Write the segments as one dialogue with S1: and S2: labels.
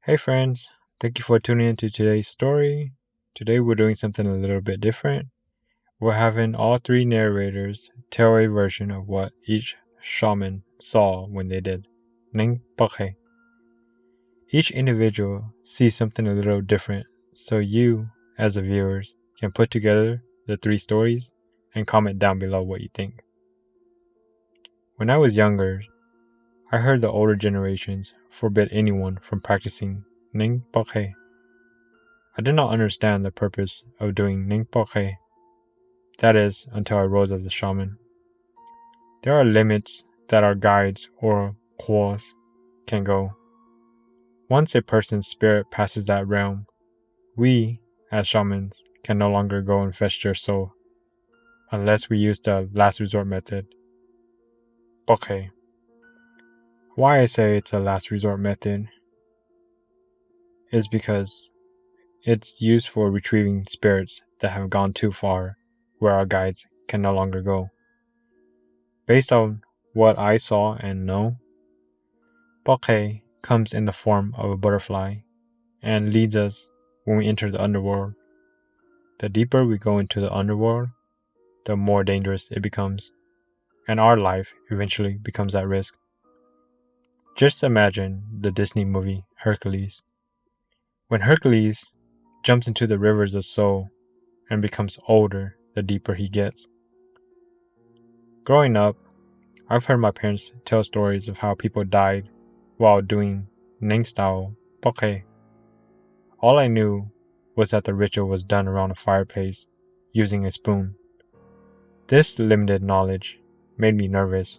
S1: Hey friends, thank you for tuning into today's story. Today we're doing something a little bit different. We're having all three narrators tell a version of what each shaman saw when they did Neeb Poj Qhe. Each individual sees something a little different, so you, as the viewers, can put together the three stories and comment down below what you think. When I was younger, I heard the older generations forbid anyone from practicing Neeb Poj Qhe. I did not understand the purpose of doing Neeb Poj Qhe. That is, until I rose as a shaman. There are limits that our guides or quos can go. Once a person's spirit passes that realm, we, as shamans, can no longer go and fetch their soul, unless we use the last resort method, Poj Qhe. Why I say it's a last resort method is because it's used for retrieving spirits that have gone too far, where our guides can no longer go. Based on what I saw and know, Poj Qhe comes in the form of a butterfly and leads us when we enter the underworld. The deeper we go into the underworld, the more dangerous it becomes, and our life eventually becomes at risk. Just imagine the Disney movie Hercules. When Hercules jumps into the rivers of soul and becomes older the deeper he gets. Growing up, I've heard my parents tell stories of how people died while doing Hmong style Poj Qhe. All I knew was that the ritual was done around a fireplace using a spoon. This limited knowledge made me nervous.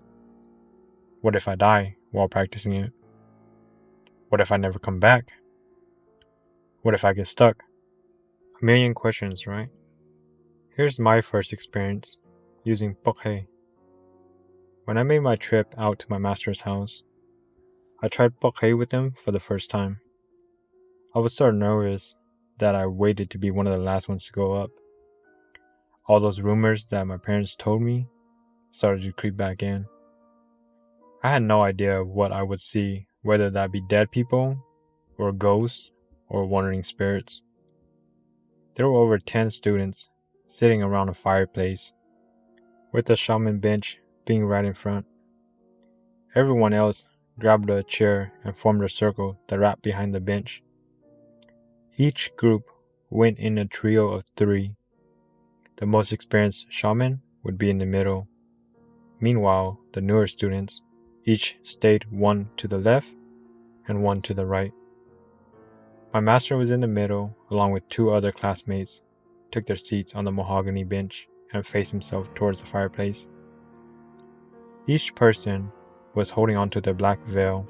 S1: What if I die while practicing it? What if I never come back? What if I get stuck? A million questions, right? Here's my first experience using Poj Qhe. When I made my trip out to my master's house, I tried Poj Qhe with him for the first time. I was so nervous that I waited to be one of the last ones to go up. All those rumors that my parents told me started to creep back in. I had no idea what I would see, whether that be dead people, or ghosts, or wandering spirits. There were over 10 students sitting around a fireplace, with the shaman bench being right in front. Everyone else grabbed a chair and formed a circle that wrapped behind the bench. Each group went in a trio of 3. The most experienced shaman would be in the middle. Meanwhile, the newer students each stayed one to the left and one to the right. My master was in the middle, along with 2 other classmates, took their seats on the mahogany bench and faced himself towards the fireplace. Each person was holding onto their black veil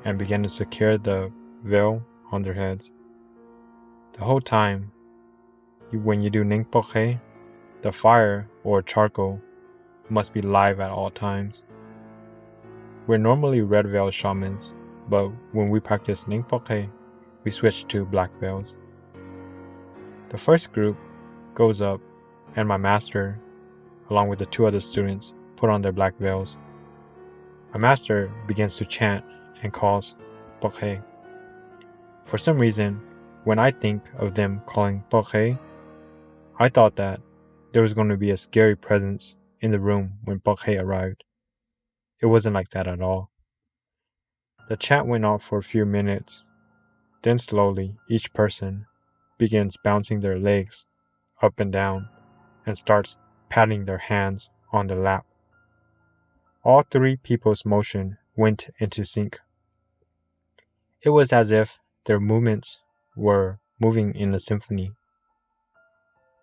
S1: and began to secure the veil on their heads. The whole time, when you do Neeb Poj Qhe, the fire or charcoal must be live at all times. We're normally red veil shamans, but when we practice Neeb Poj Qhe, we switch to black veils. The first group goes up, and my master, along with the 2 other students, put on their black veils. My master begins to chant and calls Poj Qhe. For some reason, when I think of them calling Poj Qhe, I thought that there was going to be a scary presence in the room when Poj Qhe arrived. It wasn't like that at all. The chant went on for a few minutes. Then slowly, each person begins bouncing their legs up and down and starts patting their hands on their lap. All 3 people's motion went into sync. It was as if their movements were moving in a symphony.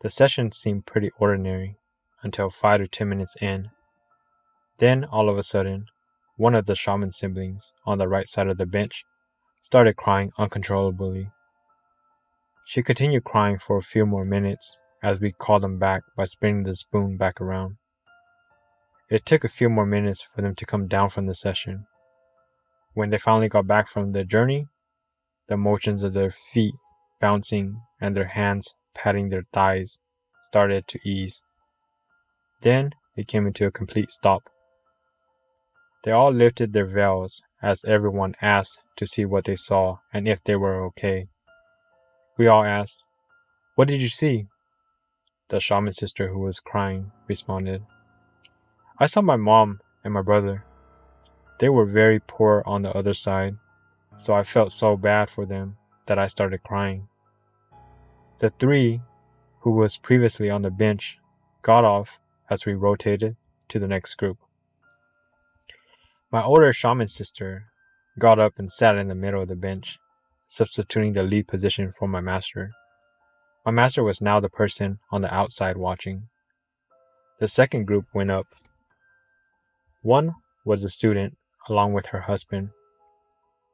S1: The session seemed pretty ordinary until 5 to 10 minutes in. Then, all of a sudden, one of the shaman siblings on the right side of the bench started crying uncontrollably. She continued crying for a few more minutes as we called them back by spinning the spoon back around. It took a few more minutes for them to come down from the session. When they finally got back from their journey, the motions of their feet bouncing and their hands patting their thighs started to ease. Then it came into a complete stop. They all lifted their veils as everyone asked to see what they saw and if they were okay. We all asked, "What did you see?" The shaman sister, who was crying, responded, "I saw my mom and my brother. They were very poor on the other side, so I felt so bad for them that I started crying. The three who was previously on the bench got off as we rotated to the next group. My older shaman sister got up and sat in the middle of the bench, substituting the lead position for my master. My master was now the person on the outside watching. The second group went up. One was a student along with her husband.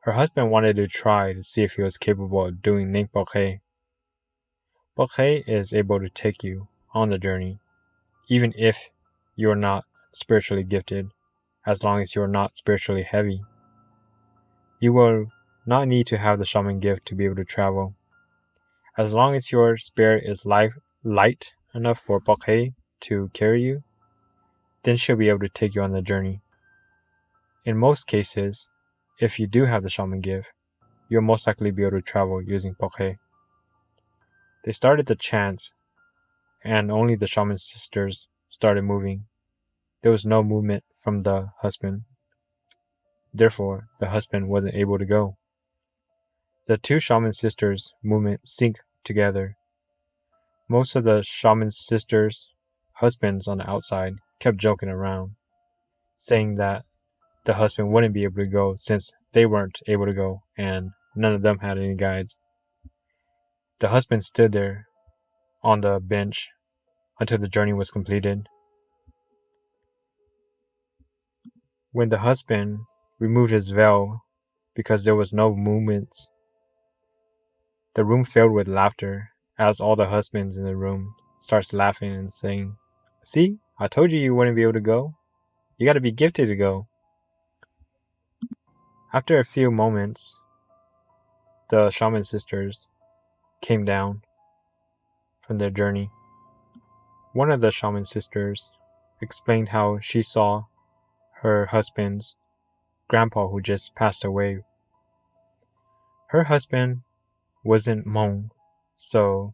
S1: Her husband wanted to try to see if he was capable of doing Neeb Poj Qhe. Poj Qhe is able to take you on the journey, even if you are not spiritually gifted, as long as you are not spiritually heavy. You will not need to have the shaman gift to be able to travel. As long as your spirit is light enough for Poj Qhe to carry you, then she'll be able to take you on the journey. In most cases, if you do have the shaman gift, you'll most likely be able to travel using Poj Qhe. They started the chants, and only the shaman sisters started moving. There was no movement from the husband. Therefore, the husband wasn't able to go. The two shaman sisters' movement synced together. Most of the shaman sisters' husbands on the outside kept joking around, saying that the husband wouldn't be able to go since they weren't able to go and none of them had any guides. The husband stood there on the bench until the journey was completed. When the husband removed his veil because there was no movements, the room filled with laughter as all the husbands in the room starts laughing and saying, "See, I told you wouldn't be able to go. You got to be gifted to go." After a few moments, the shaman sisters came down from their journey. One of the shaman sisters explained how she saw her husband's grandpa who just passed away. Her husband wasn't Hmong, so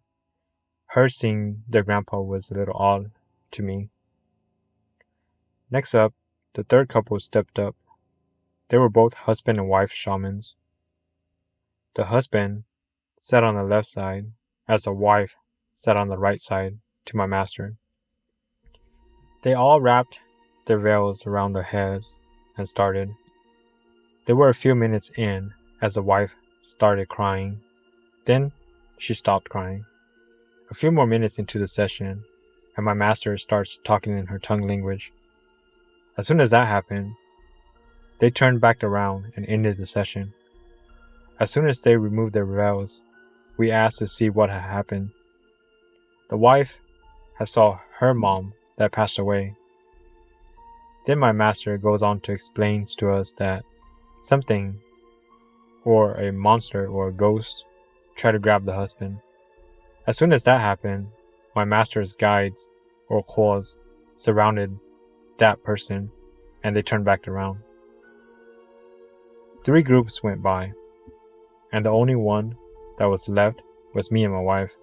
S1: her seeing their grandpa was a little odd to me. Next up, the third couple stepped up. They were both husband and wife shamans. The husband sat on the left side, as the wife sat on the right side to my master. They all wrapped their veils around their heads and started. They were a few minutes in as the wife started crying. Then she stopped crying. A few more minutes into the session, and my master starts talking in her tongue language. As soon as that happened, they turned back around and ended the session. As soon as they removed their veils, we asked to see what had happened. The wife had saw her mom that passed away. Then my master goes on to explain to us that something, or a monster or a ghost, tried to grab the husband. As soon as that happened, my master's guides or claws surrounded that person and they turned back around. 3 groups went by, and the only one that was left was me and my wife.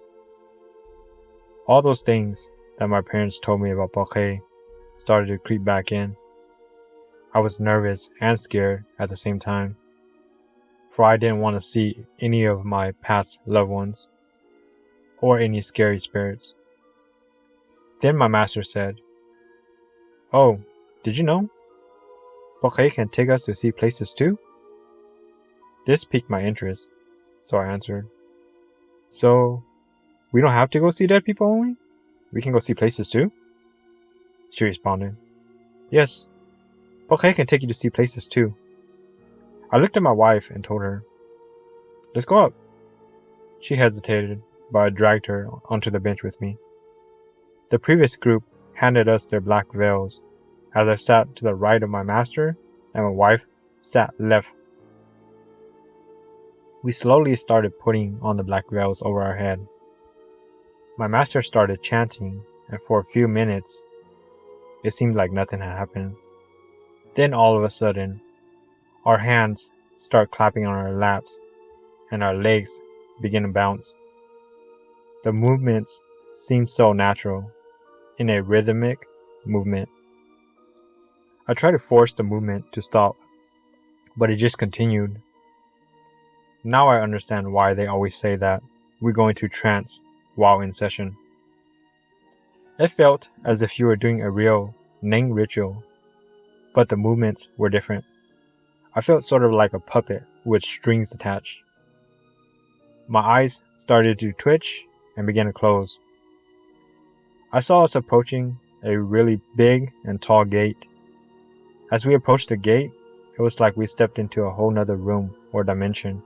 S1: All those things that my parents told me about Poj Qhe started to creep back in. I was nervous and scared at the same time, for I didn't want to see any of my past loved ones or any scary spirits. Then my master said, "Oh, did you know? Poj Qhe can take us to see places too?" This piqued my interest, so I answered, "So, we don't have to go see dead people only? We can go see places too?" She responded, "Yes, Poj Qhe can take you to see places too." I looked at my wife and told her, "Let's go up." She hesitated, but I dragged her onto the bench with me. The previous group handed us their black veils as I sat to the right of my master and my wife sat left. We slowly started putting on the black veils over our head. My master started chanting, and for a few minutes, it seemed like nothing had happened. Then all of a sudden, Our hands start clapping on our laps, and our legs begin to bounce. The movements seem so natural, in a rhythmic movement. I tried to force the movement to stop, but it just continued. Now I understand why they always say that we go into trance while in session. It felt as if you were doing a real Ning ritual, but the movements were different. I felt sort of like a puppet with strings attached. My eyes started to twitch and began to close. I saw us approaching a really big and tall gate. As we approached the gate, it was like we stepped into a whole nother room or dimension.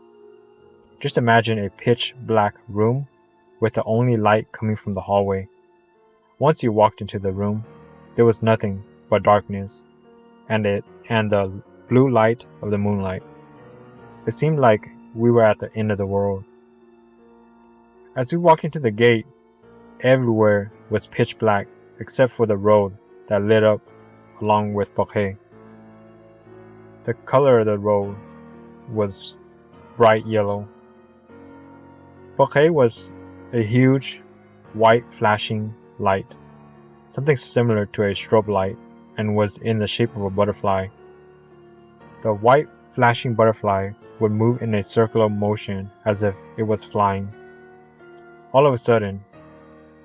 S1: Just imagine a pitch black room with the only light coming from the hallway. Once you walked into the room, there was nothing but darkness and the blue light of the moonlight. It seemed like we were at the end of the world. As we walked into the gate, everywhere was pitch black except for the road that lit up along with Poj Qhe. The color of the road was bright yellow. Poj Qhe was a huge, white flashing light, something similar to a strobe light, and was in the shape of a butterfly. The white flashing butterfly would move in a circular motion as if it was flying. All of a sudden,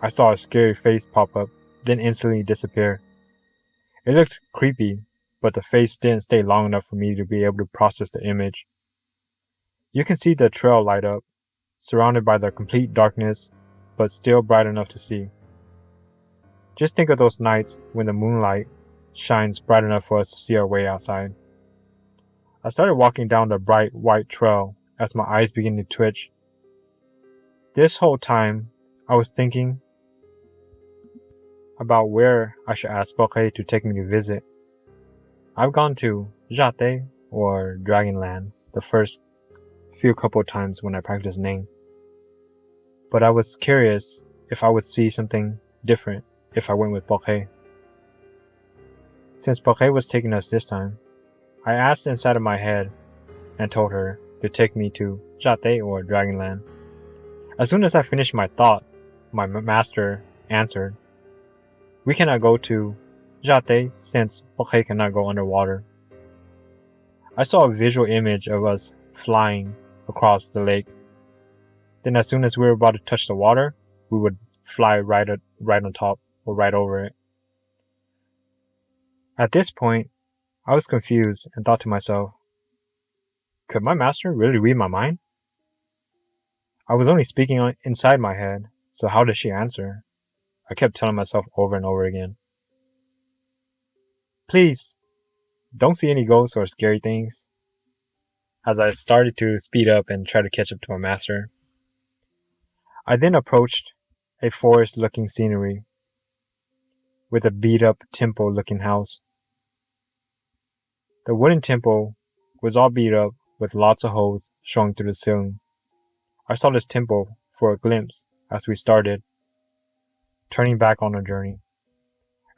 S1: I saw a scary face pop up, then instantly disappear. It looked creepy, but the face didn't stay long enough for me to be able to process the image. You can see the trail light up, surrounded by the complete darkness, but still bright enough to see. Just think of those nights when the moonlight shines bright enough for us to see our way outside. I started walking down the bright white trail as my eyes began to twitch. This whole time, I was thinking about where I should ask Poj Qhe to take me to visit. I've gone to Jate or Dragonland the first few couple times when I practiced Ning, but I was curious if I would see something different if I went with Poj Qhe. Since Poj Qhe was taking us this time, I asked inside of my head and told her to take me to Jate or Dragonland. As soon as I finished my thought, my master answered, "We cannot go to Jate since Poj Qhe cannot go underwater." I saw a visual image of us flying across the lake. Then as soon as we were about to touch the water, we would fly right on top or right over it. At this point, I was confused and thought to myself, could my master really read my mind? I was only speaking inside my head, so how did she answer? I kept telling myself over and over again, "Please, don't see any ghosts or scary things," as I started to speed up and try to catch up to my master. I then approached a forest-looking scenery with a beat-up temple-looking house. The wooden temple was all beat up with lots of holes showing through the ceiling. I saw this temple for a glimpse as we started, turning back on our journey.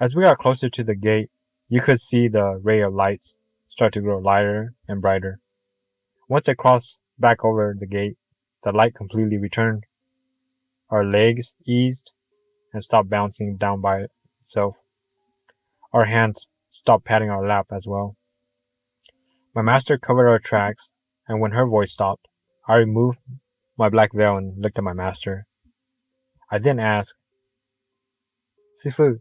S1: As we got closer to the gate, you could see the ray of lights start to grow lighter and brighter. Once I crossed back over the gate, the light completely returned. Our legs eased and stopped bouncing down by itself. Our hands stopped patting our lap as well. My master covered our tracks, and when her voice stopped, I removed my black veil and looked at my master. I then asked, "Sifu,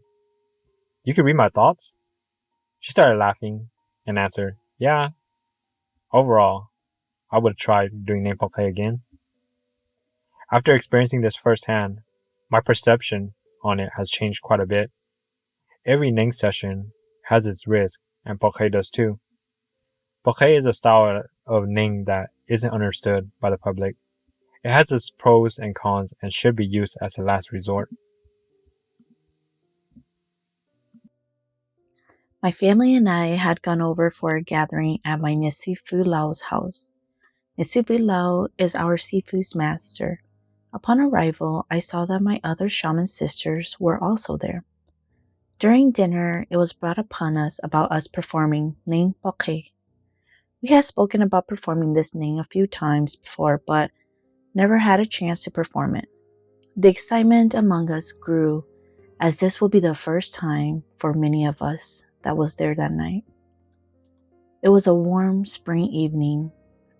S1: you can read my thoughts?" She started laughing and answered, "Yeah. Overall, I would try doing Neeb Poj Qhe again." After experiencing this firsthand, my perception on it has changed quite a bit. Every Ning session has its risk, and Poj Qhe does too. Poj Qhe is a style of Ning that isn't understood by the public. It has its pros and cons and should be used as a last resort.
S2: My family and I had gone over for a gathering at my Nisifu Lao's house. Nisifu Lao is our Sifu's master. Upon arrival, I saw that my other shaman sisters were also there. During dinner, it was brought upon us about us performing Neeb Poj Qhe. We had spoken about performing this Ning a few times before, but never had a chance to perform it. The excitement among us grew, as this will be the first time for many of us that was there that night. It was a warm spring evening.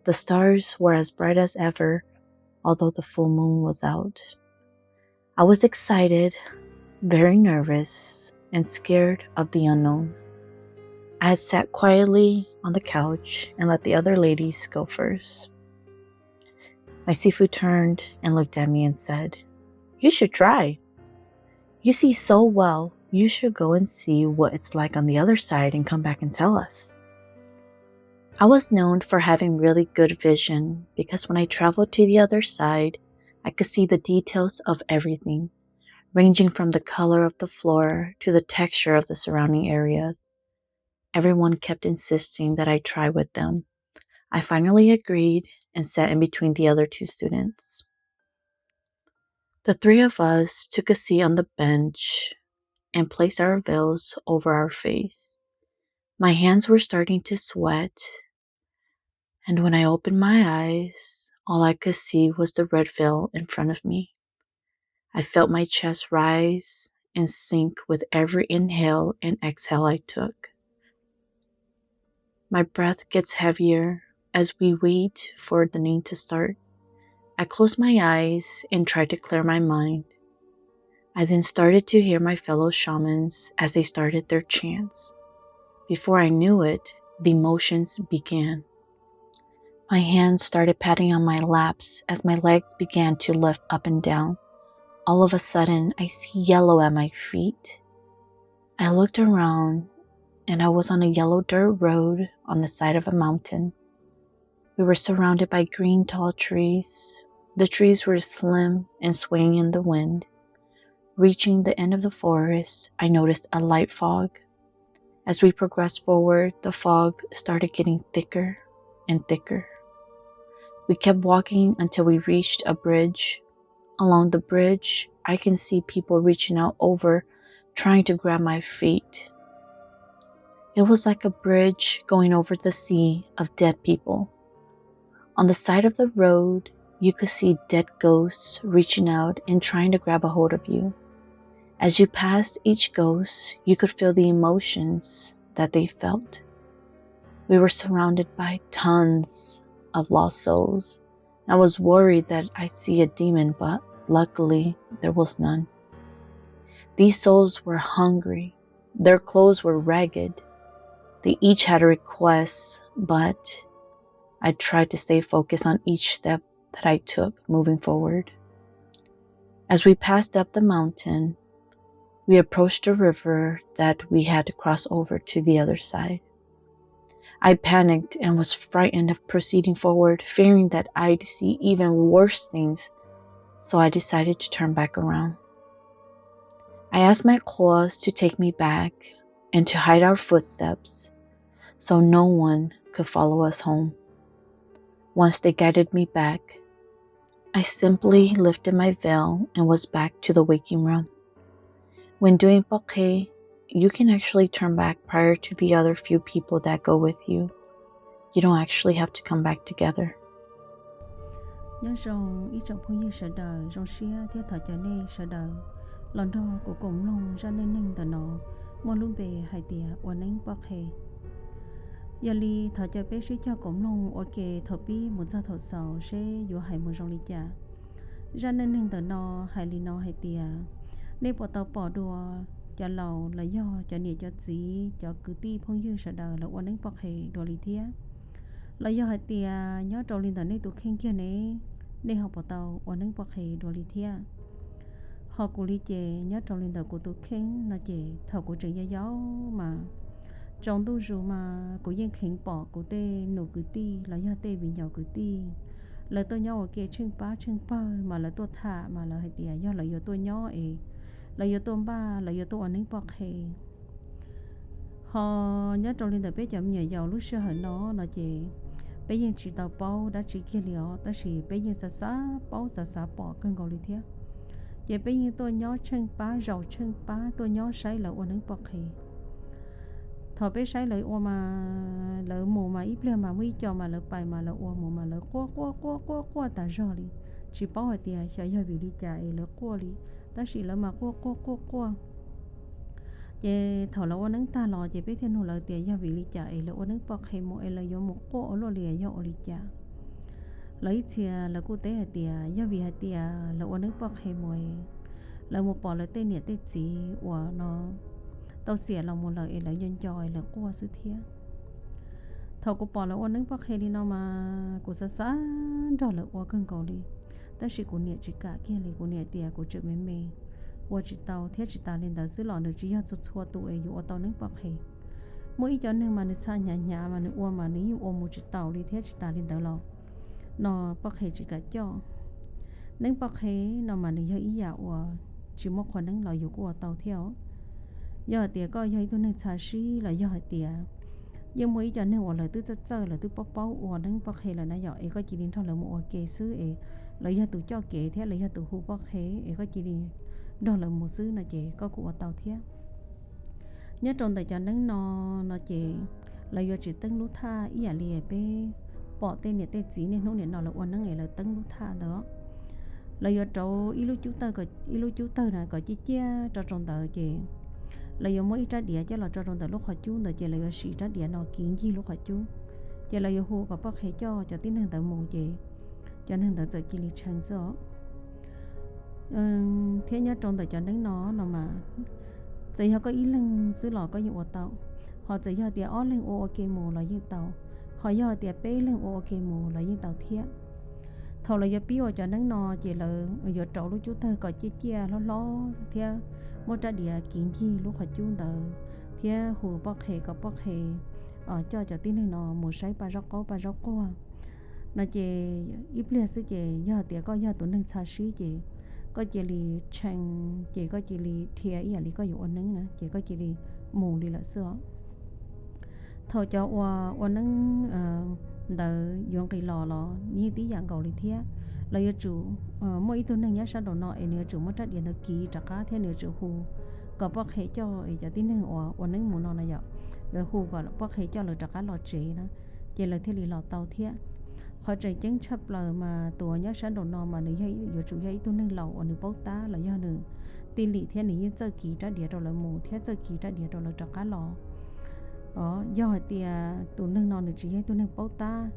S2: The stars were as bright as ever, although the full moon was out. I was excited, very nervous, and scared of the unknown. I had sat quietly on the couch and let the other ladies go first. My sifu turned and looked at me and said, "You should try. You see so well, you should go and see what it's like on the other side and come back and tell us." I was known for having really good vision because when I traveled to the other side, I could see the details of everything, ranging from the color of the floor to the texture of the surrounding areas. Everyone kept insisting that I try with them. I finally agreed and sat in between the other two students. The three of us took a seat on the bench and placed our veils over our face. My hands were starting to sweat, and when I opened my eyes, all I could see was the red veil in front of me. I felt my chest rise and sink with every inhale and exhale I took. My breath gets heavier as we wait for the Ning to start. I closed my eyes and tried to clear my mind. I then started to hear my fellow shamans as they started their chants. Before I knew it, the motions began. My hands started patting on my laps as my legs began to lift up and down. All of a sudden, I see yellow at my feet. I looked around and I was on a yellow dirt road on the side of a mountain. We were surrounded by green tall trees. The trees were slim and swaying in the wind. Reaching the end of the forest, I noticed a light fog. As we progressed forward, the fog started getting thicker and thicker. We kept walking until we reached a bridge. Along the bridge, I can see people reaching out over, trying to grab my feet. It was like a bridge going over the sea of dead people. On the side of the road, you could see dead ghosts reaching out and trying to grab a hold of you. As you passed each ghost, you could feel the emotions that they felt. We were surrounded by tons of lost souls. I was worried that I'd see a demon, but luckily there was none. These souls were hungry. Their clothes were ragged. They each had a request, but I tried to stay focused on each step that I took moving forward. As we passed up the mountain, we approached a river that we had to cross over to the other side. I panicked and was frightened of proceeding forward, fearing that I'd see even worse things, so I decided to turn back around. I asked my claws to take me back and to hide our footsteps so no one could follow us home. Once they guided me back, I simply lifted my veil and was back to the waking realm. When doing Poj Qhe, you can actually turn back prior to the other few people that go with you. You don't actually have to come back together.
S3: Nhớ rằng ít trong phong như sợ đời trong xia thiết thọ cho nên sợ đời lần đó của cùng lòng ra nên ninh tờ nó mua luôn về hai tia và nính Poj Qhe giờ li thọ cho bé sĩ cho cùng lòng ok thọ bi một giờ thọ sầu sẽ vô hai một trong li cha ra nên ninh tờ nó hai li nó hai tia nên bỏ tàu bỏ đùa cho lầu là do cho nhiều cho gì cho cứ ti phong như sợ đời là và nính Poj Qhe đùa li thiết là do hai tia nhớ trong linh tờ này tụ khen kia này để học bảo tàu và nính Poj Qhe đồ lý thia họ cụ lý chè nhớ trong linh tờ của tụ khen nó chè thầu của trường gia giáo mà trong tu dù mà của dân khen bỏ của tê nổ cứ ti là do tê bị nhỏ cứ ti là tôi nhau ở kia chân pa mà là tôi thả mà là hai tia do là do tôi nhỏ ấy là do tôi ba là do tôi và nính Poj Qhe họ nhớ trong linh tờ bé chậm nhảy giàu lúc xưa hỏi nó chè bây giờ chỉ tàu bao đã chỉ kia liệu ta chỉ bây giờ xa bao xa bỏ cơn gọi lý thiết vậy bây giờ tôi nhớ chân bá rầu chân bá tôi nhớ say là ôn nính Poj Qhe thọ bé sai lời ô mà lời mù mà ít lên mà mới cho mà lời bài mà lời ô mù mà lời qua ta rồi đi chỉ bảo hỏi tiền cho giờ vì đi chạy lời qua đi ta chỉ lời mà qua chị thọ là ô nâng ta lo chị biết thêm hồ lời tiền giờ vì đi chạy lời ô nâng bọc hay một lời do một cô lo liền do đi chạy lấy chia là cô tế hạt tiền do vì hạt tiền là ô nâng bọc hay một lời một bỏ lời tên nhẹ tên gì của nó tao xỉa lòng một lời là nhân tròi là qua sự thiệt thầu của bỏ là ôn nâng bắc hay đi nó mà của xa đó là qua cơn cầu đi ta chỉ của nhẹ chỉ cả kia là của nhẹ tiệt của chữ mềm qua chỉ tàu thiết chỉ tàu lên tàu giữ lọ được chỉ hạt chút xua tụi ấy ở tàu nâng bắc hay mỗi chỗ nâng mà nó xa nhà mà nó qua mà nếu ôm một chỉ tàu đi thiết chỉ tàu lên tàu lọ nó bắc hay chỉ cả cho nâng bắc hay nó mà nó hơi ý dạo chỉ một khoản nâng lọอยู่của tàu theo giờ tiệt có giờ tôi nên xả xí là giờ tiệt nhưng mỗi giờ nên ở lại tôi chơi là tôi bóc ở đang bóc hay là nó giờ có chỉ đến thôi là một kệ xứ ấy là giờ tôi cho kệ thế là giờ tôi hú bóc hay có chỉ đến đó là một xứ là chị có của tàu thế nhớ trong tài cho nó chị là giờ chỉ tăng lúa tha ý là lìa bé bỏ tên này tên gì nên nó này nó là ôn nó ngày là tăng lúa tha đó là giờ trâu ít lúc chú tơ này có chỉ chia cho trong tờ chị là giờ mỗi trái địa cho là cho trong tờ lúc họ chú là chị là giờ xì trái địa nó kiến gì lúc họ chú chị là giờ hồ có bác hệ cho tiếng hàng tờ mù chị cho nên tờ giờ chị li chân rõ thế nhá trong tờ cho nó mà chị họ có ý lưng xứ lò có nhiều tàu họ chỉ họ địa ó lên ô kê mù là những tàu họ giờ địa bé lên ô kê mù là những tàu thiết thầu là giờ biết cho nó chỉ là giờ trâu lúc chú thơ có chia lo theo một trái địa kiến gì lúc họ chú tờ theo hồ bóc hệ cho tiếng nó một sấy ba rau có nó chỉ ít liệt sự chỉ giờ tiệt có giờ tụi nâng xa xí chỉ có chỉ li chanh chỉ có chỉ li thìa ý là có nhiều nâng nữa chỉ có chỉ li mù đi là sữa thầu cho nâng đỡ dùng cái lò như tí dạng cầu li thìa là giờ chủ mỗi tụi nâng nhớ sao đồ nọ ấy nữa chủ mất trái điện nó kỹ trả cá thế nữa chủ hồ có bác hệ cho tiếng nâng nâng mù nọ này vậy rồi hồ gọi là bác hệ cho là trả cá lò chế nữa chỉ là thế li lò tàu thìa họ chỉ chứng chấp là mà tuổi nhớ sáng đầu nọ mà nữ hay giờ chủ hay tôi nâng lầu ở nữ bốc tá là do nữ tin lý thế nữ như chơi kỳ ra địa rồi là mù thế chơi kỳ ra địa rồi là trắc cá lò do thì tôi nâng nọ nữ chỉ hay tôi nâng bốc tá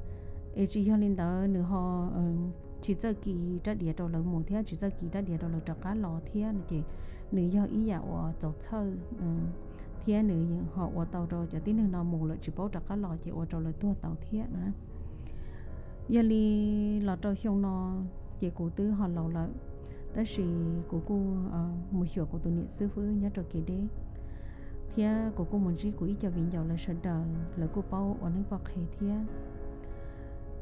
S3: chỉ do lên đó nữ họ chỉ chơi kỳ ra địa rồi là mù thế chỉ chơi kỳ ra địa rồi là trắc cá lò thế là chỉ nữ do ý dạo chậu chơi thế nữ họ ở tàu rồi cho tin nâng nọ mù là chỉ bốc trắc cá lò chỉ ở rồi là tua tàu thế nữa giờ li lọ trâu hiông nó chị cụ tư họ lầu lại đó là cụ cô một hiệu của tụi nhện sư phụ nhớ trâu kia đấy thì cụ cô muốn chỉ cụ ý cho viện giàu là sợ đời là cụ bao ở nước bạc hệ thì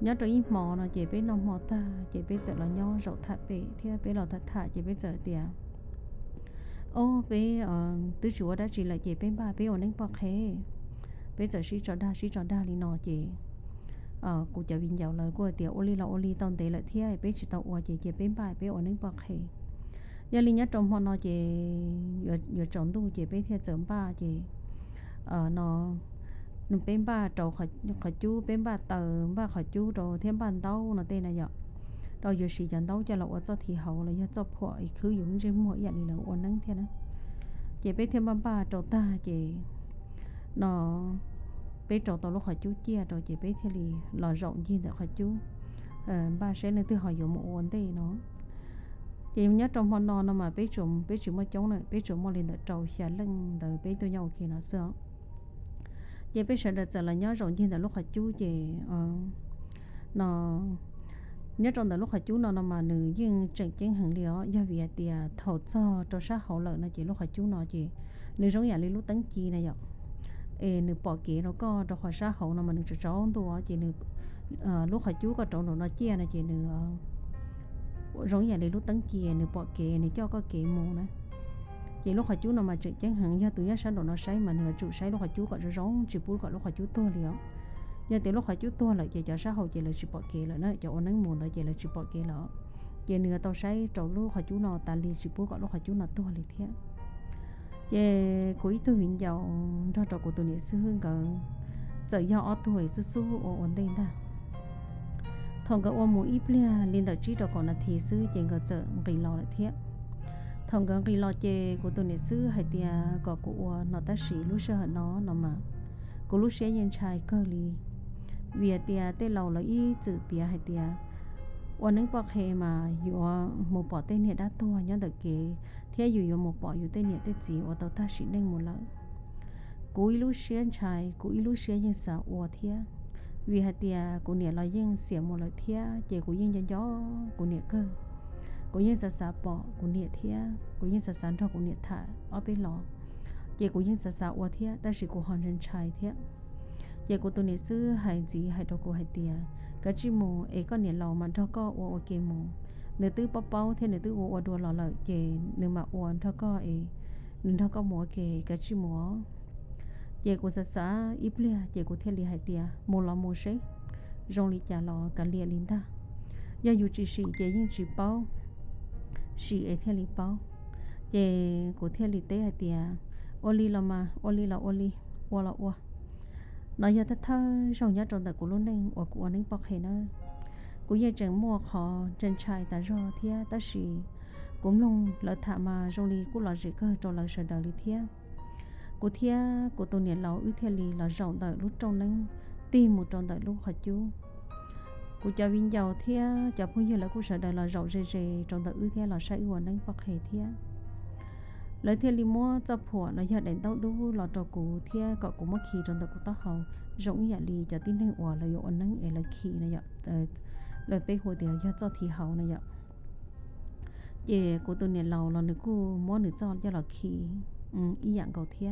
S3: nhớ trâu ít mò nó chị biết nó mò ta chị biết giờ là nhau rậu thả bể thì biết là thả chị biết giờ tiền ô bé tứ chúa đã chỉ là chị biết ba bé ở nước bạc hệ bây giờ sĩ trò đa li nó chị cụ cho viên giàu lời của tiểu oli tông tệ lợi thế bé chỉ tàu qua chị bên bài bé ở nước bạc hệ giờ linh nhất trong họ nó chị giờ trồng tu chị bé theo sớm ba chị nó bên ba trầu khỏi chú bên ba tờ ba khỏi chú rồi thêm bàn tàu nó tên này vậy rồi giờ sĩ chọn tàu cho là cho thì hậu là cho phổi cứ dùng trên mỗi dạng là ổn nắng thế đó chị bé thêm ba trầu ta chị nó bé trâu tao lúc họ chú chia rồi chị bé thì lò rộng gì để họ chú ba sẽ lên từ họ dùng một vấn đề nó chị nhớ trong họ nó mà bé chỉ mới chống này bé trộm lên để trâu xả lưng để bé tôi nhau khi nó sợ chị bé sẽ được là nhớ rộng gì để lúc họ chú chị nó nhớ trong đó lúc họ chú nó mà nữ nhưng chẳng hàng liều do vì tiền thầu cho sát hậu lợi nó chị lúc họ chú nó chị nữ giống nhà lúc tấn chi này vậy nữ bỏ kế nó có cho khỏi sát hậu nó mà nữ cho trốn tôi chị nữ lúc họ chú có trốn nó chia này chị nữ giống nhà lúc tấn chia nữ bỏ kế nữ cho có kế mù này chị lúc họ chú nó mà chẳng hạn do tụi nhá sáng đồ nó say mà nữ chủ say lúc họ chú có cho giống chị bút gọi lúc họ chú tôi liều giờ từ lúc họ chú tôi lại chị cho sát hậu chị là chị bỏ kế lại nó cho nắng mùa lại chị là chị bỏ kế lại chị nửa tao say trâu lúc họ chú nó ta li chị bút gọi lúc họ chú nó tôi liều thế về cuối tôi hiện giàu cho trò của tôi nhớ xưa cỡ giờ do ở tuổi su su ổn định ta thằng cỡ ôm mũi ít lia liên đầu chỉ trò còn là thì xưa trên cỡ chợ ghi lò lại thiệt thằng cỡ ghi lò chè của tôi nhớ xưa hay tia có của nó ta xí lúc sợ nó mà của lúc sẽ nhân trai cơ li vì tia tê lầu là ý chữ bia hay tiaวันนึงปอกเฮมาอยู่หมู่ปอเต้เนี่ยได้ตัวย้อนตะเกเที่ยอยู่หมู่ปออยู่เต้เนี่ยเต้จีว่าตัวท่าสิเน่งหมดแล้วกูอีลูเชียนชายกูอีลูเชียนยังสาวว่าเที่ยvì hạt tiaกูเนี่ยเรายังเสียหมดเลยเที่ยเจกูยังจะย่อกูเนี่ยก็กูยังสะสาปอกูเนี่ยเที่ยกูยังสะสานทอกูเนี่ยถ่าเอาไปหลอกเจกูยังสะสาว่าเที่ยแต่สิกูหอนจนชายเที่ยเจกูตัวเนี่ยซื้อหายจีหายตัวกูหายเตียcái chi mù ấy con nhện lò mà cho có ô kê mù nửa tư bắp bao thế nửa tư ô đua lò lợi chè nửa mà ô cho có ấy nửa cho có mùa kê cái chi mùa chè của xã ít lia chè của thiên li hải tia mù lò mù sấy rong li chả lò cả lia linh ta do dù chỉ sĩ chè nhưng chỉ bao sĩ ấy thiên li bao chè của thiên li tế hải tia ô li lò mà ô li là ô li ô là ô nói giờ thật thơ rong nhát trong đời của luôn nên ở của anh bọc hệ nữa của giờ chẳng mua họ trên trai ta do thia ta sĩ cũng luôn lỡ thả mà rong đi của lọ gì cơ trong lỡ sợ đời đi thia của thia của tôi nhận lẩu ưu thia lì là rộng đời lúc trong nên tìm một trong đời lúc họ chú của cho viên giàu thia cho bây giờ là của sợ đời là rộng rề trong đời ưu thia là sai ưu anh bọc hệ thia lời thiên li mua cho phùa là giờ đến tao đu lọt trò cũ thia cọ cũng mất khí trong tao cũng tao hầu rộng dạ li cho tin nên ủa là dụ nắng ấy là khí này vậy lời bây hồi thì giờ cho thì hầu này vậy về của tôi này lầu là nữ cô mua nữ cho là khí ý dạng cầu thia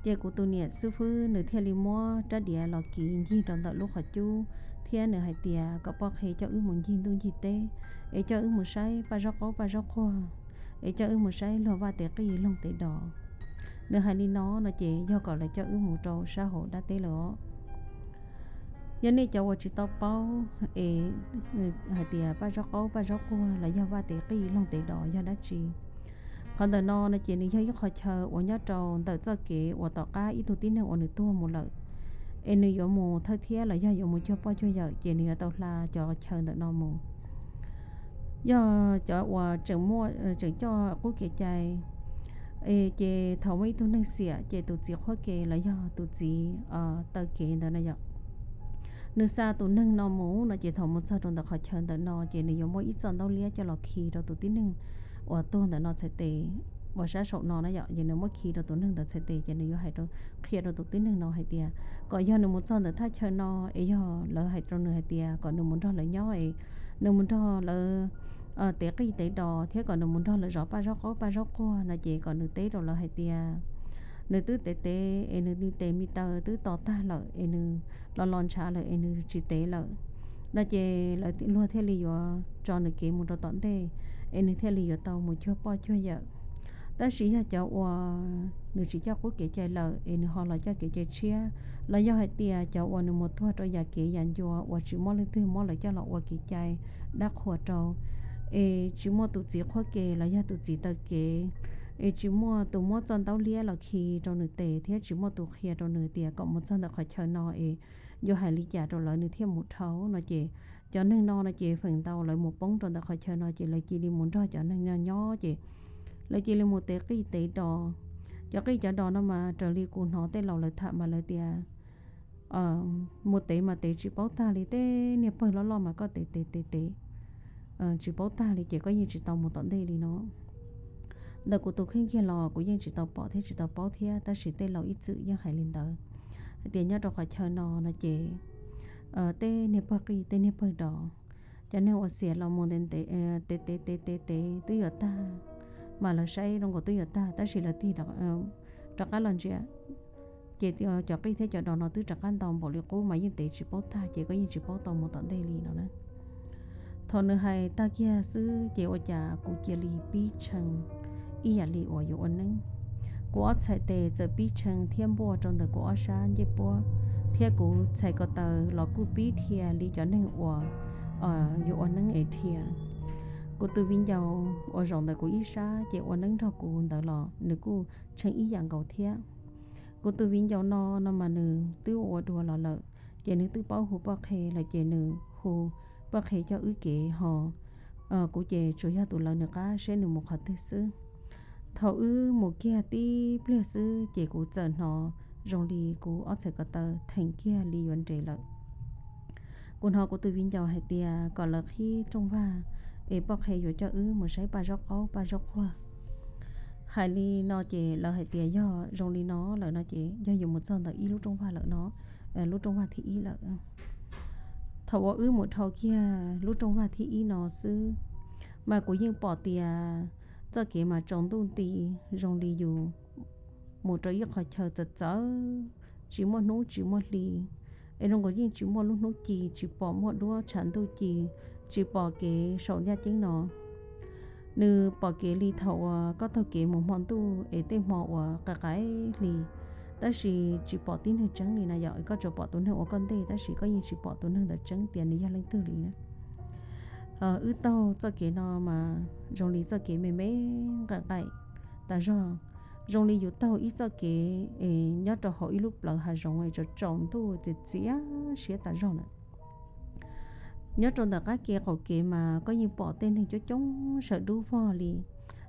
S3: về của tôi này sư phụ nữ thiên li mua trái địa là khí gì trong tao lúc họ chú thia nữ hay tia có bao khi cho muốn gì tôi gì tê ấy cho một sai ba rau khoa ấy cho một sai lo va tệ cái gì lông tệ đỏ nếu hai đi nó chỉ do gọi là cho một trâu xã hội đã tệ lỡ giờ này cho chỉ tao bao ấy hai tia ba rau qua là do va tệ cái gì lông tệ đỏ do đã chỉ còn đời nó chỉ này do khó chờ ở nhà trâu đời cho kế ở tao cá ít tu tín này ở nơi tua một lợi em nơi có một thay thế là do một cho bao cho giờ chỉ này tao là cho chờ đời nó một do cho và chẳng mua chẳng cho cô kể chạy chế thầu mấy thứ năng xỉa chế tụ chỉ khoa kể là do tụ chỉ tờ kể đó này vậy nước xa tụ nâng nó mũ nó chế thầu một sao trong đó khỏi chân đó nó chế này giống mỗi ít dọn đâu lia cho lọ khí đó tụ tí nâng và tuôn đó nó sẽ tệ và sát sổ nó vậy giờ nếu mỗi khí đó tụ nâng đó sẽ tệ chế này do hai đó khi đó tụ tí nâng nó hay tiệt còn do nếu một dọn đó thay chân nó ấy do lỡ hai trong nửa hai tiệt còn nếu muốn đó là nhỏ ấy nếu muốn đó là tế cái tế đỏ thế còn được muốn đó là rõ ba rõ qua là chỉ còn được tế đồ là hai tia nữ tứ tế nữ đi tế mi tờ tứ tỏ ta lợi nữ lon trả lợi nữ chỉ tế lợi là chỉ là luôn theo lý do cho nữ kế một đồ tận thế nữ theo lý do tàu một chỗ bao chỗ giờ ta chỉ là cho nữ chỉ cho quốc kế chạy lợi nữ họ là cho kế chạy chia là do hai tia cho nữ một thua cho nhà kế dàn cho chỉ món lên thứ món lại cho lọ kế chạy đắc hòa trâu chỉ mua tụ chỉ khoa kê là do tụ chỉ tờ kê chỉ mua tụ mua chân tàu lia là khi trong nửa tệ thế chỉ mua tụ kia trong nửa tệ cộng một chân là khỏi chờ nó do hai lý giả rồi lại nửa thêm một thấu nó chỉ cho nên nó chỉ phần tàu lại một bóng trong là khỏi chờ nó chỉ lại chỉ đi muốn cho nên nó nhỏ chỉ lại chỉ là một tệ cái tệ đỏ cho cái chợ đỏ nó mà trở đi cùng nó tệ lầu lại thả mà lại tệ một tệ mà tệ chỉ bảo ta thì tệ nè phải lo mà có tệ chỉ bảo ta thì chỉ có như chỉ tàu một tận đây thì nó đời của tôi khi kia lò của dân chỉ tàu bỏ thế chỉ tàu bảo thế ta chỉ tên lò ít chữ dân hải lên đời tiền nhớ đâu khỏi chờ nó chỉ tê nếp bạc tê nếp bạc đỏ cho nên ở xẻ lò một đến tê tôi giờ ta mà là say trong của tôi giờ ta chỉ là ti đặc đặc cái lần chỉ cho cái thế cho đó nó tôi đặc ăn tàu bỏ liệu cố mà dân tê chỉ bảo ta chỉ có như chỉ bảo tàu một tận đây thì nó nữa thằng nữ hay ta kia sư chế ở nhà cụ chia lì bí chân ý nhà lì ở yếu ấn nâng của chạy tề giờ bí chân thiên bùa trong đời của sáng dễ bùa thiên cụ chạy có tờ lọ cụ bí thìa lì cho nên ở yếu ấn nâng ấy thìa cô từ viên giàu ở rộng tại cô ít xa chị ở nâng thọ cô tại lò nữ cô chẳng ý dạng cầu thiệt cô từ viên giàu nó mà nữ tư ở đùa lò lợ chị nữ tư bao hồ bác hè là chị nữ hồ bác hè cho ư kệ họ cô chị chủ yếu tụ lợ nữ cá sẽ nữ một hạt tư sư thầu ư một kia tí bia sư chị cô chờ nó rong đi cô ở sẽ có tờ thành kia li vấn đề lợ quân họ của từ viên giàu hay tia còn là khi trong va ấy bọc hay rồi cho một sấy ba róc áo ba róc hoa hai ly nó chỉ là hay tia do rong ly nó là nó chỉ do dùng một son là ít lúc trong va lợ nó lúc trong va thì ít lợ thầu một thầu kia lúc trong va thì ít nó sư mà của những bỏ tia cho kể mà trồng đun tì rong ly dù một trái ít khỏi chờ chợt chớ chỉ một nút chỉ một ly em không có gì chỉ một lúc nút chỉ bỏ một đũa chén đôi chỉ bỏ cái sầu nha chính nó nữ bỏ cái ly thầu có thầu cái một món tu ấy tên mỏ cái ly ta chỉ bỏ tin hơi trắng này là giỏi có chỗ bỏ tốn hơn ở con tê ta có gì chỉ bỏ tốn hơn là trắng tiền này ra lên tư lý nữa ư tao cho cái nó mà rong lý cho cái cái ta rong lý tao ít cho cái nhớ cho họ ít lúc lỡ hà rong ấy cho trồng tu chỉ sẽ ta rong nè nhớ trong tất cả kia họ kia mà có những bỏ tên thì cho chúng sợ đu phò li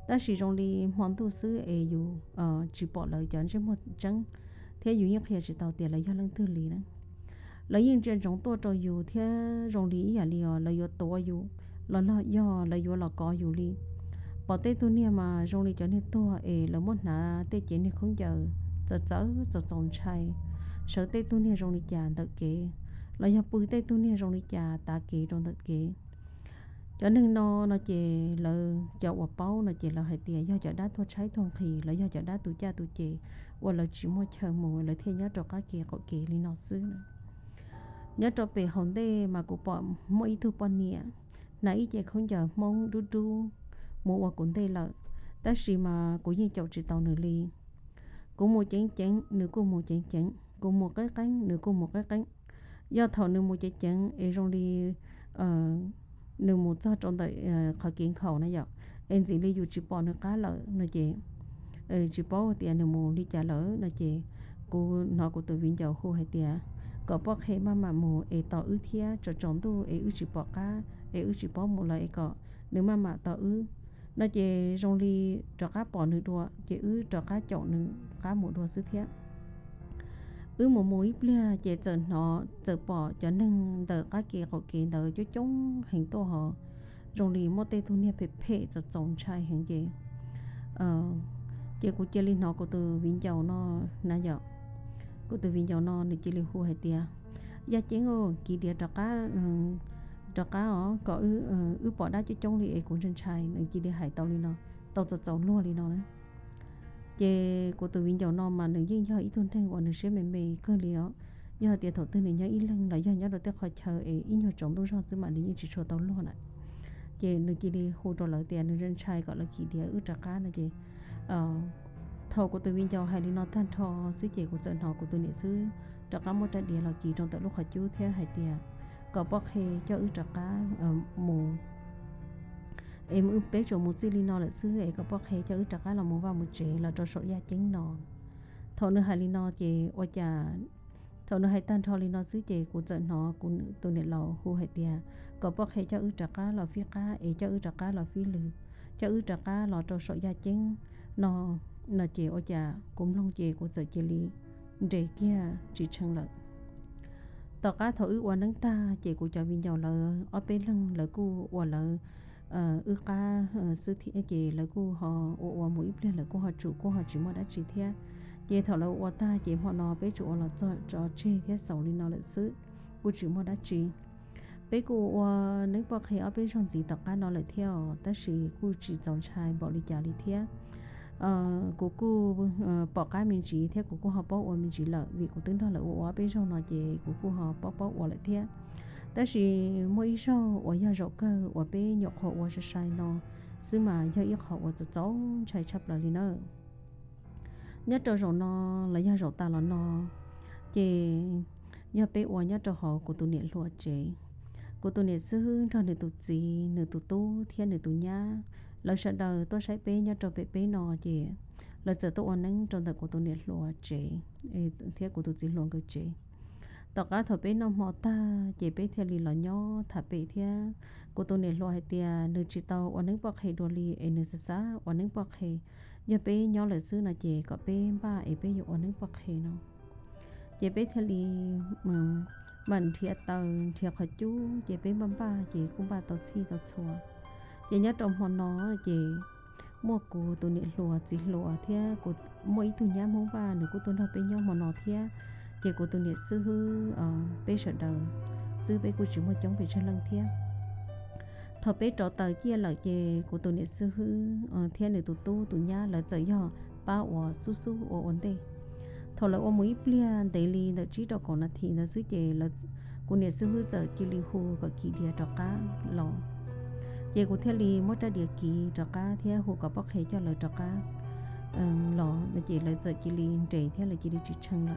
S3: ta chỉ rong lý món tu sứ ấy dù chỉ bỏ lời cho anh một trắng thế dù nhất khi chỉ tao tiền là do lăng tư lý nữa lấy những chuyện trong tôi cho dù thế rong lý à li là do tôi dù là do là do là có dù li bỏ tết tu nia mà rong lý cho nên tôi là một nà tết chuyện này không chờ cho tròn trai sợ tết tu nia rong lý già thật kỹ là do bùi tết tu nia rong lý già ta kỹ trong thật kỹ cho nên nó chỉ là cho quả bao nó chỉ là hai tiền do cho đá thua trái thon thì là do cho đá tu cha tu chị hoặc là chỉ mua chờ mùa là thiên nhớ cho các kia có kỹ li nó xứ nữa nhớ cho về hòn đê mà cũng bỏ mỗi thứ bao nhiêu nãy giờ không giờ mong đu mua qua cũng đây là ta chỉ mà cũng như chậu chỉ tàu nửa ly cũng mua chén nửa cũng mua chén cũng mua cái cánh nửa cũng mua cái cánh do thầu nửa mua chén ấy trong đi nửa mua cho trong tại khỏi kiến khẩu này vậy em chỉ đi dù chỉ bỏ nửa cá lợ nó chị chỉ bỏ tiền nửa mua đi trả lỡ nó chị cô nó của từ viên dầu khu hay tiền có bỏ hết mà mua ấy tàu ư thia cho trống tu ấy chỉ bỏ cá ấy chỉ bỏ một loại có nếu mà tàu nó chỉ rong đi cho cá bỏ nửa đùa chỉ cho cá chọn nửa cá một đùa xứ thiết một mũi bia chỉ chờ nó chờ bỏ cho nên tờ cá kia họ kia tờ cho chúng hình tô họ rong đi một tê thu nia phê cho trồng trai hình gì chỉ của chơi linh nó của từ viên dầu nó nãy giờ của từ viên dầu nó để chơi linh khu hay tia gia chén ô kỳ địa cho cá ó có bỏ đá cho trống thì cũng trên trái nên chỉ để hải tàu đi nó tàu chậu luôn đi nó đấy chế của từ viên dầu nó mà đừng riêng cho ít thôn thanh của nước sẽ mềm cơ liễu do tiền thổ tư này nhớ ít lần là do nhớ đầu tiên khỏi chờ ít nhiều trống tôi cho xứ mà đi chỉ cho tàu luôn ạ chế nước chỉ đi khu đồ lợi tiền nước trên trái gọi là kỳ địa cho cá này chế thầu của từ viên dầu hay đi nó than thò xứ chế của trận họ của từ này xứ cho cá một trái địa là kỳ trong tận lúc khỏi chú thế hải tiền có bóc he cho cho cá mù em bé cho một xí nó là xứ ấy có bóc he cho cho cá là mù vào một chế là cho số gia chính nó thầu nữa hai nó chế ở nhà thầu nữa hai tan thầu nó xứ chế của trận nó của tôi này là khu hải tiền có bóc he cho cho cá là phía cá ấy cho cho cá là phía lư cho cho cá là cho số gia chính nó chế ở nhà cũng long chế của giờ chế lý để kia chỉ chân lợi tao cá thổi qua nắng ta chị của cho viên dầu là ở bên lưng là cô qua là cá sư thị chị là cô họ qua mũi bên là cô họ chủ cô họ chỉ mua đã chỉ thế chị thầu là qua ta chị họ nó bé chủ là cho chê thế sầu lên nó là sư cô chỉ mua đã chỉ bé cô qua nếu bỏ khi ở bên trong gì tao cá nó lại theo ta chỉ cô chỉ chọn trai bỏ đi trả đi thế cô bỏ cái mình chỉ theo cô họ bỏ mình chỉ là vì cô tính đó là ở bên trong nó chỉ cô họ bỏ lại thế但是每一首我要绕个我被肉好我是晒nó xứ mà do ít họ tôi cháu chạy chấp lại nữa nhất cho rồi nó là do rồi ta là nó chỉ do bé我nhất cho họ của tụi niệm luôn chị của tôi nè sư cho nè tụ gì nè tụ tu thiên nè tụ nhá lời sợ đời tôi sẽ bé nhá cho bé nọ chị lời sợ tôi nâng trong đời của tôi nè lúa chị thiên của tôi chỉ luôn cái chị tất cả thợ bé nó mò ta chị bé thiên lì lò nhó thả bé thiên của tôi nè lúa hay tia nè chỉ tàu nâng bọc hay đồ lì nè sa nâng bọc hay giờ bé nhỏ lời sư là chị có bé ba bé dụ nâng bọc hay nó chị bé thiên lì mình thiệt tàu thiệt khó chú chị bé bấm ba chị cũng ba tàu xi tàu chùa chị nhớ trong họ nó chị mua của tụi nị lùa chỉ lùa thế của mỗi tụi nhá mua ba nữa của tụi nó bé nhau mà nó thế chị của tụi nị sư hư bé sợ đời sư bé của chị mua chống về trên lưng thế thọ bé trọ tờ kia là chị của tụi nị sư hư thế này tụi tu tụi nhá là giờ do ba ở su su ở ổn định thọ là ở mũi bia daily là chỉ đó còn là thì là sư chị là của nị sư hư giờ chỉ li hu có kỳ địa trọ cá lò chị của theo li mất ra địa kỳ trọ cá theo hồ có bóc hệ cho lời trọ cá lò là chị lại giờ chị li trẻ theo là chị đi chỉ chân lại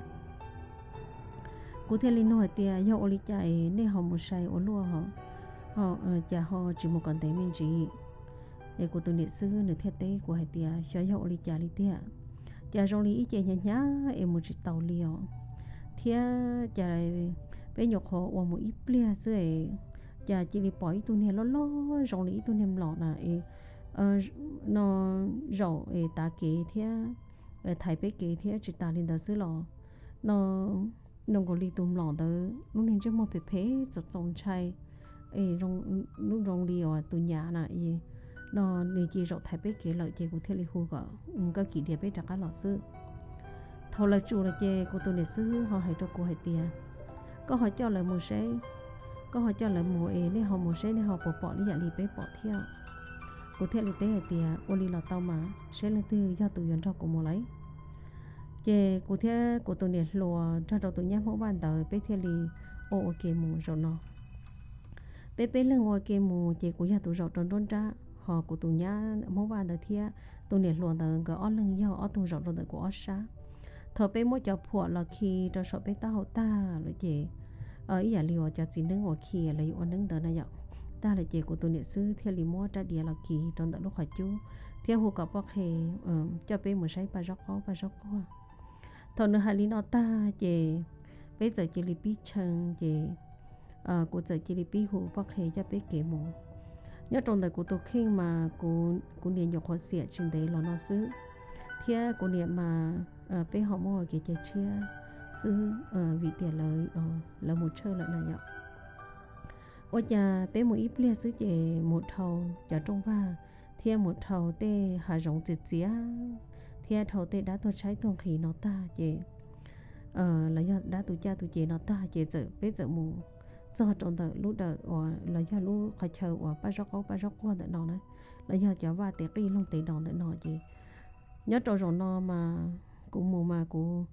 S3: của theo li nói tia do oli chạy nên họ một say ở lúa họ cha họ chỉ một con té mình chỉ để của tôi niệm sư nửa theo tế của hai tia cho do oli chạy li tia cha trong li chị nhá nhá em một chiếc tàu liều theo cha lại bé nhục họ qua một ít bia dưới cha chỉ đi bỏ tụi này lo rong lý tụi này lọ nè nó rau ta kế thế thái bé kế thế chỉ ta lên đó xứ lọ nó có lý tụi lọ đó lúc này chỉ một phê cho trồng chay rong lúc rong lý ở tụi nhà nè nó này chỉ rau thái bé kế lợi chỉ của thế lý khu gỡ có kỷ niệm bé trả lọ xứ thầu là chủ là chè của tụi này xứ họ hay cho cô hay tiền có họ cho lời một sẽ có họ cho lời mùa nên họ một sẽ nên họ bỏ đi dạng đi bé bỏ theo cụ thể là tế thì oli là tao mà sẽ lên từ do tụi dân cho của mùa lấy về cụ thể của tụi này lùa cho đầu tụi nhát mỗi ban đầu bé theo li ô kê mùa rồi nó bé lên ngồi kê mùa về của nhà tụi rồi tròn tròn ra họ của tụi nhát mỗi ban đầu thì tụi này lùa đầu cái ở lưng do ở tụi rồi đầu của ở xa thợ bé mỗi cho phụ là khi cho sợ bé tao ta rồi về ý là liều cho chị nâng ngồi kia là yêu nâng tới này ta là chị của tôi niệm sư theo lý mua ra địa là kỳ trong đó lúc hỏi chú theo hồ cọp bọc hè cho bé một say ba róc có thằng nữa hai lý nó ta chị bây giờ chị lý bí chân chị của giờ chị lý bí hồ bọc hè cho bé kể mù nhớ trong đời của tôi khi mà của niệm nhục họ xỉa trên đấy là nó xứ theo của niệm mà bé họ mua cái chơi chia sư vị tiền lời là một chơi lại này ạ ôi cha bé một ít lia sư chị một thầu cho trong va theo một thầu tê hà rộng chít chía theo thầu tê đã tôi trái toàn khí nó ta chị là do đã tụi cha tụi chị nó ta chị giờ bé giờ mù cho trong đời lúc đời là do lúc khai chờ ba róc qua tại nó đấy là do cho va tê kỳ luôn tê đòn tại nó chị nhớ trâu rồi nó mà cũng mù mà cũng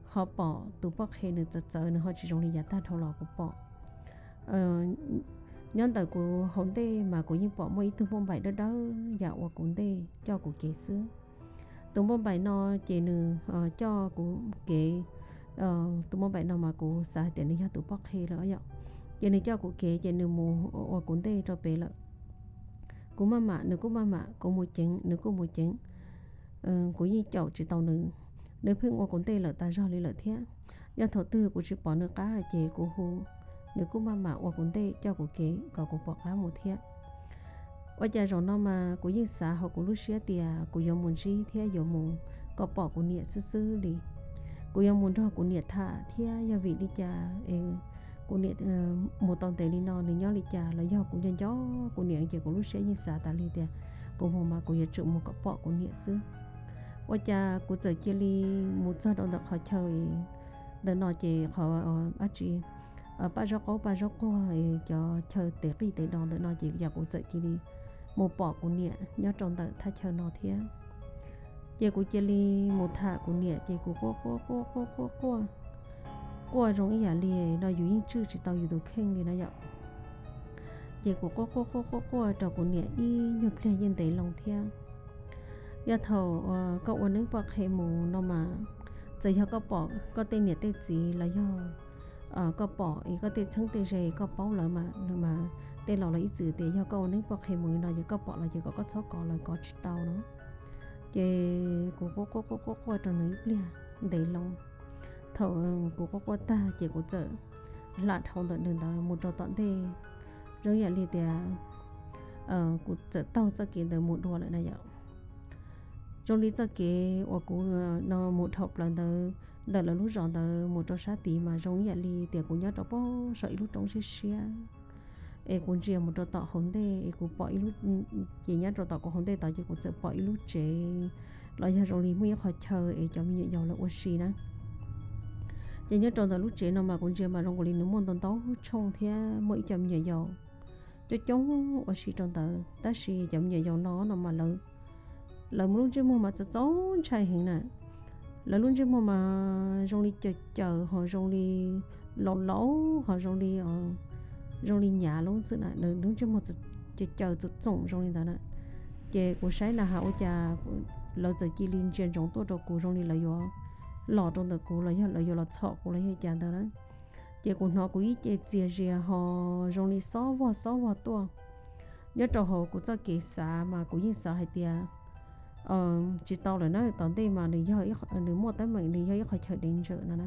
S3: họ bỏ tụ bóc hay nữa chờ nữa họ chỉ dùng đi giá ta thâu lò của bỏ nhân tài của hồn tê mà của những bỏ mấy tụ bông bài đó đó dạo qua cũng tê cho của kế xứ tụ bông bài nó chỉ nữa cho của kế tụ bông bài nó mà của xã tiền đi cho tụ bóc hay rồi vậy chỉ này cho của kế chỉ nữa mù qua cũng tê cho bé lợi của mama nữa của mama của một chén nữa của một chén của những chậu chỉ tàu nữa nếu phim ngô cũng tê là ta do lý lợi thế do thổ tư của chị bỏ nước cá là chế của hồ nếu cũng mà qua cũng tê cho của kế có của bỏ cá một thế ở nhà rồi nó mà của những xã họ của lúc xưa thì của dòng muốn gì thế dòng muốn có bỏ của nhiệt sư đi của dòng muốn cho của nhiệt thả thế do vị đi cha của nhiệt một tuần tệ đi nó thì nhớ đi cha là do của nhân gió của nhiệt chỉ của lúc xưa những xã ta đi thì của hồ mà của nhà trụ một có bỏ của nhiệt sư ôi cha của giờ chia li một giờ đâu được họ chơi để nói chị họ bắt chị ba rau cô cho chơi tệ cái tệ đòn để nói chị giờ của giờ chia li một bỏ của nhẹ nhớ trong đời thay chơi nó thế chị của chia li một thả của nhẹ chị của cô giống như là nó dùng chữ chỉ tao dùng đồ khen đi nó vậy chị của cô trò của nhẹ y nhập lên nhân tệ lòng theo giờ thầu có uốn nước bọc hệ mù nó mà giờ giờ có bỏ có tên nhiệt tê gì là do có bỏ ý có thể chứng tê rề có bao lỡ mà tê lò là ít chữ tê do câu nấy bọc hay mùi nó giờ có bỏ là giờ có chó có là có chỉ tàu nó chị có trong này bia để lòng thầu có ta chị có chợ là thầu tận đường tàu một trò tận thì rồi giờ đi tè của chợ tàu cho kiện từ một đùa lại này vậy trong lý cho kế ở của nó một học là từ là lúc chọn từ một trò sát tí mà trong giờ đi tè của nhớ đó bao sợi lúc trong xí cũng chỉ một trò tàu hồn thế cũng bỏ lúc chỉ nhớ trò tàu của hồn thế tàu chỉ cũng chợ bỏ lúc chế là giờ trong lý mới khó chơi cho mình giàu là quá xí nữa chỉ nhớ trò tàu lúc chế nó mà cũng chỉ mà trong cái lý nó muốn tàu tàu trong thế mỗi cho mình giàu cho chúng quá xí trong tàu ta xí cho mình giàu nó mà lớn là muốn chứ mà cho cháu trai hiện nè là luôn chứ mà trong đi chờ họ trong đi lẩu họ trong đi nhà luôn sự này đúng chứ mà chờ trồng trong đi đó nè chị của sấy là hậu cha là giờ chỉ liên trên trong tôi cho cô trong đi là do lò trong đó cô là do là chọ cô là do cha đó chị của nó của ít chị chia họ trong đi xóa vào tua nhớ cho họ của cho kỳ xã mà của những xã hay tiệt chỉ tao là nó tao đây mà nếu mua tới mình thì hơi chờ đến chợ nó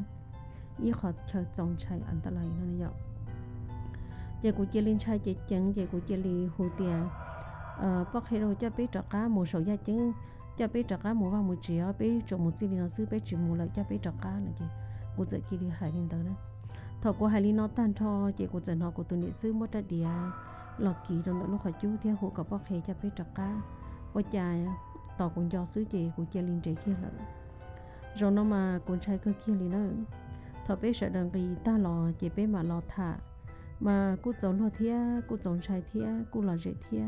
S3: ít họ chờ trồng trái ăn ta lại nó vậy giờ của chị linh trai chị chẳng giờ của chị li hồ tiệt bác hay đâu cho biết trọc cá một số gia chứng cho biết trọc cá một vào một triệu biết trồng một gì nó xứ biết chỉ một lại cho biết trọc cá này chị của chị kia đi hải lên tới đó thầu của hải linh nó tan cho chị của chị họ của tụi nữ xứ mất ra địa lọt kỳ trong đó lúc họ chú theo hồ cặp bác hay cho biết trọc cá ở nhà tao cũng do xứ chị của chị linh trẻ kia lại rồi nó mà con trai cơ kia thì nó thọ bé sợ đằng gì ta lò chị bé mà lò thả mà cô cháu lò thía cô cháu trai thía cô là dễ thía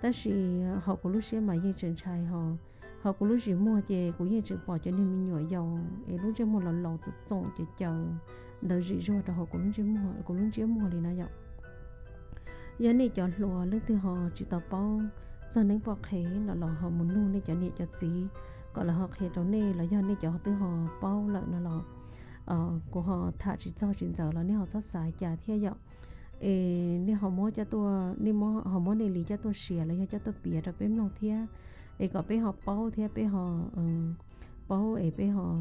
S3: ta chỉ họ của lúc xưa mà như trường trai họ của lúc chỉ mua chị của như trường bỏ cho nên mình nhỏ giàu ấy lúc trước mua là lò chụp trộn chị chờ đợi gì rồi họ của lúc trước mua thì nó giàu giờ này cho lùa lúc thì họ chỉ tập bao cho nên bọc khế là họ muốn nuôi nên cho nên cho gì gọi là họ khế đó này là do nên cho họ từ họ bao lợn nó là của họ thả chỉ cho chuyện giờ là nên họ sát xài trả theo dõi nên họ mua cho tôi nên họ mua này lý cho tôi xỉa lấy cho tôi bịa rồi bên lòng theo có bên họ bao theo bên họ bao bên họ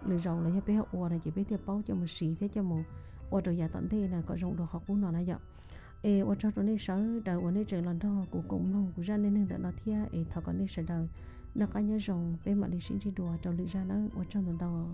S3: lừa giàu lấy cho bên họ uo này chỉ biết theo bao cho một xí thế cho một uo rồi giờ tận thế là có rộng đồ họ cũng nó vậy ở trong đó này sợ đầu ở đây trời lần đó của cũng lòng của ra nên là nó thia thọ còn đây sợ đầu nó có nhớ rồng bên mặt đi xin đi đùa đầu lựa ra nó ở trong đó